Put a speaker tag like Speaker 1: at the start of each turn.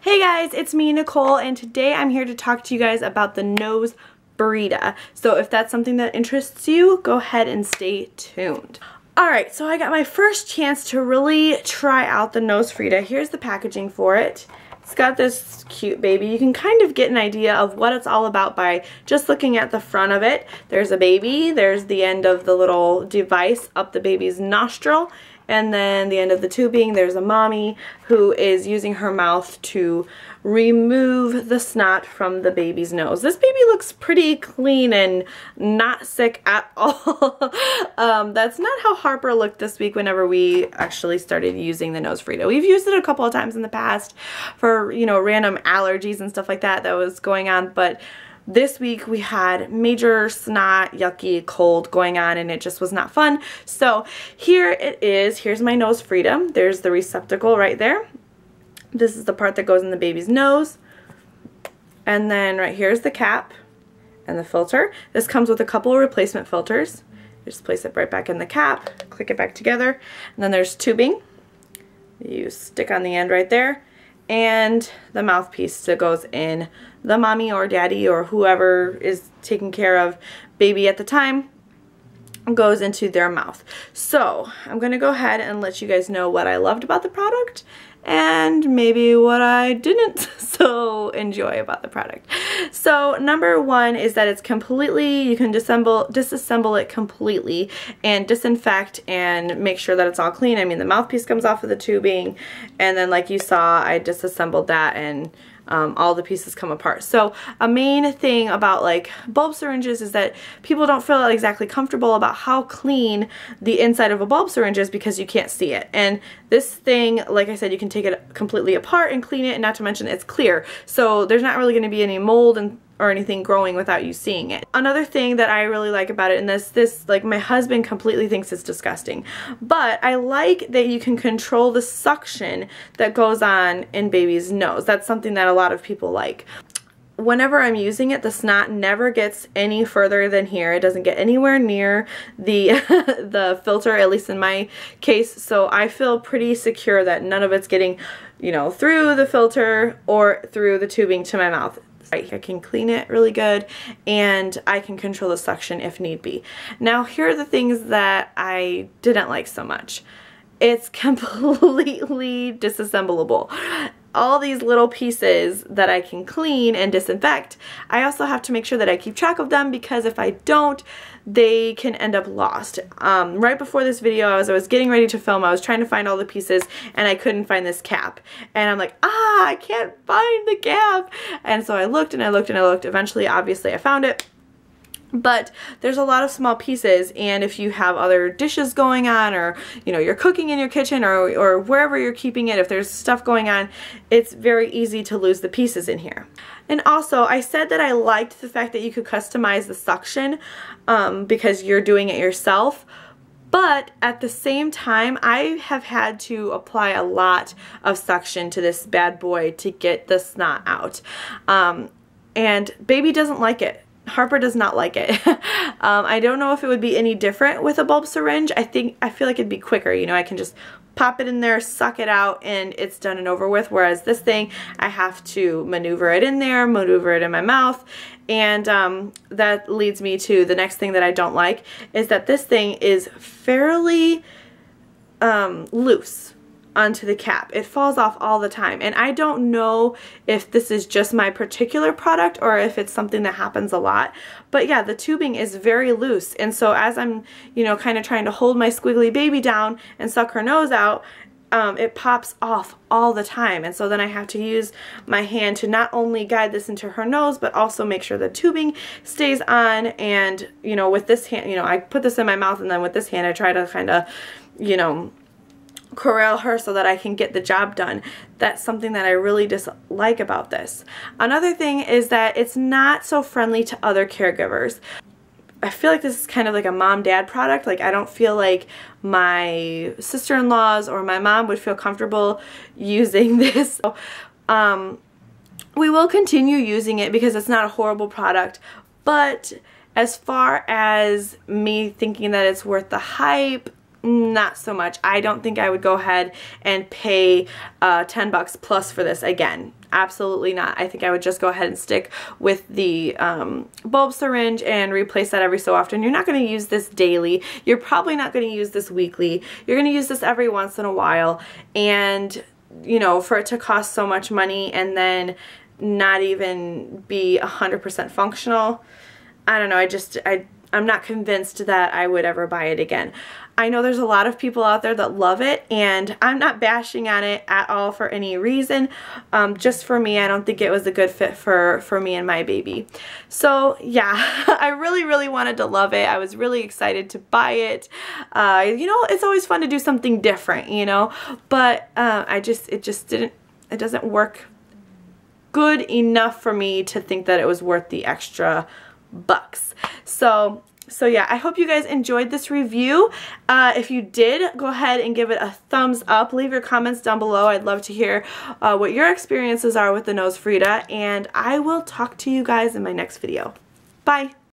Speaker 1: Hey guys, it's me, Nicole, and today I'm here to talk to you guys about the Nose Frida. So if that's something that interests you, go ahead and stay tuned. Alright, so I got my first chance to really try out the Nose Frida. Here's the packaging for it. It's got this cute baby. You can kind of get an idea of what it's all about by just looking at the front of it. There's a baby, there's the end of the little device up the baby's nostril, and then the end of the tubing, there's a mommy who is using her mouth to remove the snot from the baby's nose. This baby looks pretty clean and not sick at all. That's not how Harper looked this week whenever we actually started using the Nose Frida. We've used it a couple of times in the past for, you know, random allergies and stuff like that was going on, but this week we had major snot, yucky, cold going on, and it just was not fun. So here it is. Here's my Nose Frida. There's the receptacle right there. This is the part that goes in the baby's nose. And then right here's the cap and the filter. This comes with a couple of replacement filters. Just place it right back in the cap, click it back together. And then there's tubing. You stick on the end right there. And the mouthpiece that goes in the mommy or daddy or whoever is taking care of baby at the time goes into their mouth. So I'm going to go ahead and let you guys know what I loved about the product and maybe what I didn't so enjoy about the product. So number one is that it's completely, you can disassemble it completely and disinfect and make sure that it's all clean. I mean, the mouthpiece comes off of the tubing, and then like you saw, I disassembled that and all the pieces come apart. So a main thing about like bulb syringes is that people don't feel exactly comfortable about how clean the inside of a bulb syringe is because you can't see it. And this thing, like I said, you can take it completely apart and clean it, and not to mention it's clear. So there's not really going to be any mold or anything growing without you seeing it. Another thing that I really like about it, and this like my husband completely thinks it's disgusting, but I like that you can control the suction that goes on in baby's nose. That's something that a lot of people like. Whenever I'm using it, the snot never gets any further than here. It doesn't get anywhere near the the filter, at least in my case. So I feel pretty secure that none of it's getting, you know, through the filter or through the tubing to my mouth. I can clean it really good, and I can control the suction if need be. Now here are the things that I didn't like so much. It's completely disassemblable. All these little pieces that I can clean and disinfect, I also have to make sure that I keep track of them, because if I don't, they can end up lost. Right before this video, as I was getting ready to film, I was trying to find all the pieces and I couldn't find this cap. And I'm like, I can't find the cap. And so I looked and I looked and I looked. Eventually, obviously, I found it. But there's a lot of small pieces, and if you have other dishes going on, or you know, you're cooking in your kitchen, or wherever you're keeping it, if there's stuff going on, it's very easy to lose the pieces in here. And also, I said that I liked the fact that you could customize the suction because you're doing it yourself. But at the same time, I have had to apply a lot of suction to this bad boy to get the snot out. And baby doesn't like it. Harper does not like it. I don't know if it would be any different with a bulb syringe. I feel like it'd be quicker. You know, I can just pop it in there, suck it out, and it's done and over with. Whereas this thing, I have to maneuver it in there, maneuver it in my mouth. And that leads me to the next thing that I don't like, is that this thing is fairly loose onto the cap. It falls off all the time, and I don't know if this is just my particular product or if it's something that happens a lot. But yeah, the tubing is very loose, and so as I'm, you know, kind of trying to hold my squiggly baby down and suck her nose out, it pops off all the time. And so then I have to use my hand to not only guide this into her nose, but also make sure the tubing stays on. And you know, with this hand, you know, I put this in my mouth, and then with this hand I try to kind of, you know, corral her so that I can get the job done. That's something that I really dislike about this. Another thing is that it's not so friendly to other caregivers. I feel like this is kind of like a mom-dad product. Like, I don't feel like my sister-in-laws or my mom would feel comfortable using this. So, we will continue using it because it's not a horrible product, but as far as me thinking that it's worth the hype, not so much. I don't think I would go ahead and pay $10 plus for this again. Absolutely not. I think I would just go ahead and stick with the bulb syringe and replace that every so often. You're not going to use this daily. You're probably not going to use this weekly. You're going to use this every once in a while, and you know, for it to cost so much money and then not even be 100% functional, I don't know. I'm not convinced that I would ever buy it again. I know there's a lot of people out there that love it, and I'm not bashing on it at all for any reason. Just for me, I don't think it was a good fit for me and my baby. So yeah, I really wanted to love it. I was really excited to buy it. You know, it's always fun to do something different, you know, but it doesn't work good enough for me to think that it was worth the extra bucks. So yeah, I hope you guys enjoyed this review. If you did, go ahead and give it a thumbs up. Leave your comments down below. I'd love to hear what your experiences are with the Nose Frida, and I will talk to you guys in my next video. Bye!